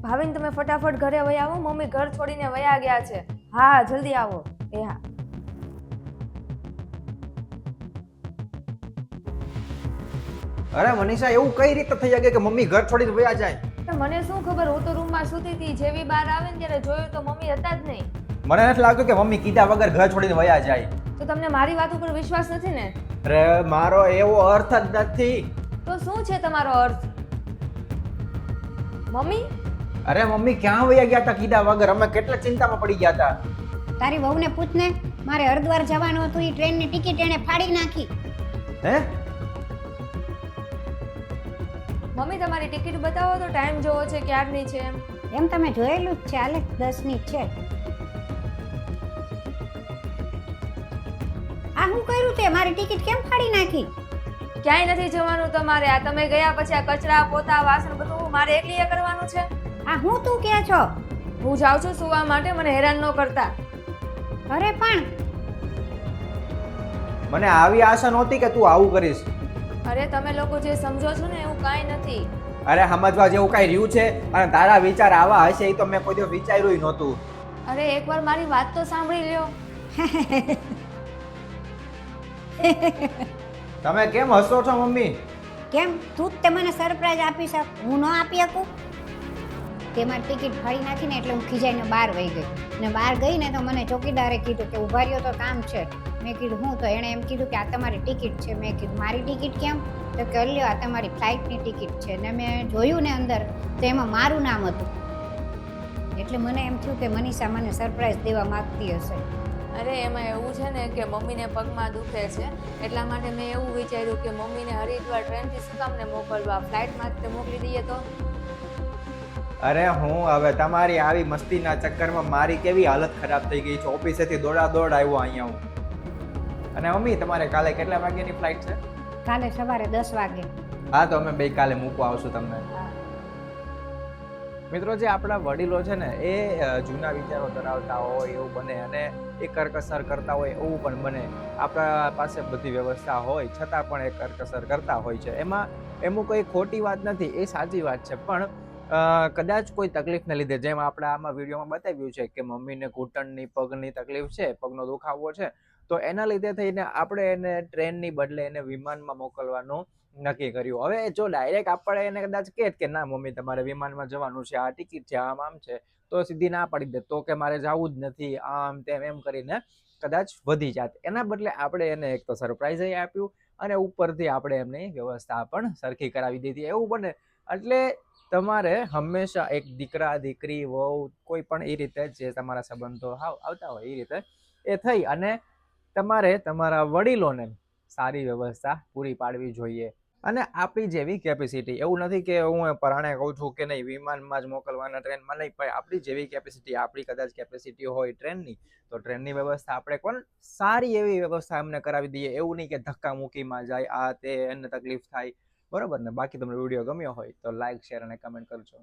ભાવિન તમે ફટાફટ ઘરે વયા આવો, મમ્મી ઘર છોડીને વયા ગયા છે. હા હા જલ્દી આવો. એ હા. અરે મનીષા, એવું કઈ રીતે થઈ શકે કે મમ્મી ઘર છોડીને વયા જાય? મને શું ખબર, હું તો રૂમમાં સૂતી હતી. જેવી બહાર આવે ને ત્યારે જોયું તો મમ્મી હતા જ નહીં. મને નથી લાગતું કે મમ્મી કીધા વગર ઘર છોડીને વયા જાય. તો તમને મારી વાત ઉપર વિશ્વાસ નથી ને? અરે મારો એવો અર્થ જ નથી. તો શું છે તમારો અર્થ? મમ્મી અરે મમ્મી ક્યાં વયા ગયા હતા કીધા વગર? અમે કેટલા ચિંતામાં પડી ગયા હતા. તારી વહુને પૂછ ને, મારે હરિદ્વાર જવાનું હતું, એ ટ્રેનની ટિકિટ એને ફાડી નાખી. હે? મમ્મી તમારી ટિકિટ બતાવો તો, ટાઈમ જોવો છે ક્યારની છે એમ. એમ તમે જોયેલું જ છે, હાલે 10ની છે. આ હું કર્યું તે? મારી ટિકિટ કેમ ફાડી નાખી? ક્યાંય નથી જવાનું તમારે. આ તમે ગયા પછી આ કચરા પોતા વાસણ બધું મારે એકલીએ કરવાનું છે. આ હું તું કે છો? હું જાઉં છું સુવા માટે, મને હેરાન ન કરતા. અરે પણ મને આવી આશા નહોતી કે તું આવું કરીશ. અરે તમે લોકો જે સમજો છો ને એવું કાંઈ નથી. અરે સમજવા જેવું કઈ રહ્યું છે? અને તારા વિચાર આવા હશે એ તો મેં કોઈ દિવસ વિચાર્યું નહોતું. અરે એકવાર મારી વાત તો સાંભળી લ્યો. તમે કેમ હસો છો મમ્મી? કેમ તું જ તે મને સરપ્રાઈઝ આપી શક, હું ન આપી શકું? તે મારી ટિકિટ ફાડી નાખીને એટલે હું ખીજાઈને બહાર વહી ગઈ. ને બહાર ગઈ ને તો મને ચોકીદારે કીધું કે ઉભા રહ્યો તો કામ છે. મેં કીધું હું? તો એણે એમ કીધું કે આ તમારી ટિકિટ છે. મેં કીધું મારી ટિકિટ કેમ? તો કે લ્યો આ તમારી ફ્લાઇટની ટિકિટ છે. ને મેં જોયું ને અંદર તો એમાં મારું નામ હતું. એટલે મને એમ થયું કે મનીષા મને સરપ્રાઈઝ દેવા માંગતી હશે. અરે એમાં એવું છે ને કે મમ્મીને પગમાં દુખે છે, એટલા માટે મેં એવું વિચાર્યું કે મમ્મીને હરિદ્વાર ટ્રેનથી શું કામને મોકલવા, ફ્લાઇટમાં જ મોકલી દઈએ તો. અરે હું હવે તમારી આવી મસ્તીના ચક્કરમાં મારી કેવી હાલત ખરાબ થઈ ગઈ છે. ઓફિસેથી દોડા આવ્યો અહીંયા હું. અને મમ્મી તમારે કાલે કેટલા વાગ્યાની ફ્લાઇટ છે? કાલે સવારે 10 વાગે. હા તો અમે બે કાલે મૂકવા આવશું તમને. મિત્રો, જે આપણા વડીલો છે ને એ જૂના વિચારો ધરાવતા હોય એવું બને, અને એ કરકસર કરતા હોય એવું પણ બને. આપણા પાસે બધી વ્યવસ્થા હોય છતાં પણ એ કરકસર કરતા હોય છે. એમાં કોઈ ખોટી વાત નથી, એ સાચી વાત છે. પણ કદાચ કોઈ તકલીફને લીધે, જેમ આપણે આમાં વિડીયોમાં બતાવ્યું છે કે મમ્મીને ઘૂંટણની પગની તકલીફ છે, પગનો દુખાવો છે, તો એના લીધે થઈને આપણે એને ટ્રેનની બદલે એને વિમાનમાં મોકલવાનું નક્કી કર્યું. હવે જો ડાયરેક્ટ આપણે એને કદાચ કહે કે ના મમ્મી તમારે વિમાનમાં જવાનું છે, આ ટિકિટ છે, આમ છે, તો સીધી ના પાડી દે, તો કે મારે જવું જ નથી, આમ તેમ એમ કરીને કદાચ વધી જાત. એના બદલે આપણે એને એક તો સરપ્રાઈઝ આપ્યું અને ઉપરથી આપણે એમની વ્યવસ્થા પણ સરખી કરાવી દીધી. એવું બને એટલે તમારે હંમેશા એક દીકરા દીકરી વહુ કોઈ પણ એ રીતે જે તમારા સંબંધો આવતા હોય એ રીતે એ થઈ અને તમારે તમારા વડીલોને સારી વ્યવસ્થા પૂરી પાડવી જોઈએ. અને આપણી જેવી કેપેસિટી, એવું નથી કે હું પરાણે કહું છું કે નહીં વિમાનમાં જ મોકલવાના, ટ્રેનમાં નહીં, પણ આપણી જેવી કેપેસિટી, આપણી કદાચ કેપેસિટી હોય ટ્રેનની, તો ટ્રેનની વ્યવસ્થા આપણે પણ સારી એવી વ્યવસ્થા એમને કરાવી દઈએ. એવું નહીં કે ધક્કા મૂકીમાં જાય, આ તે એને તકલીફ થાય. બરોબર ને? બાકી તમને વિડીયો ગમ્યો હોય તો લાઈક, શેર અને કમેન્ટ કરજો.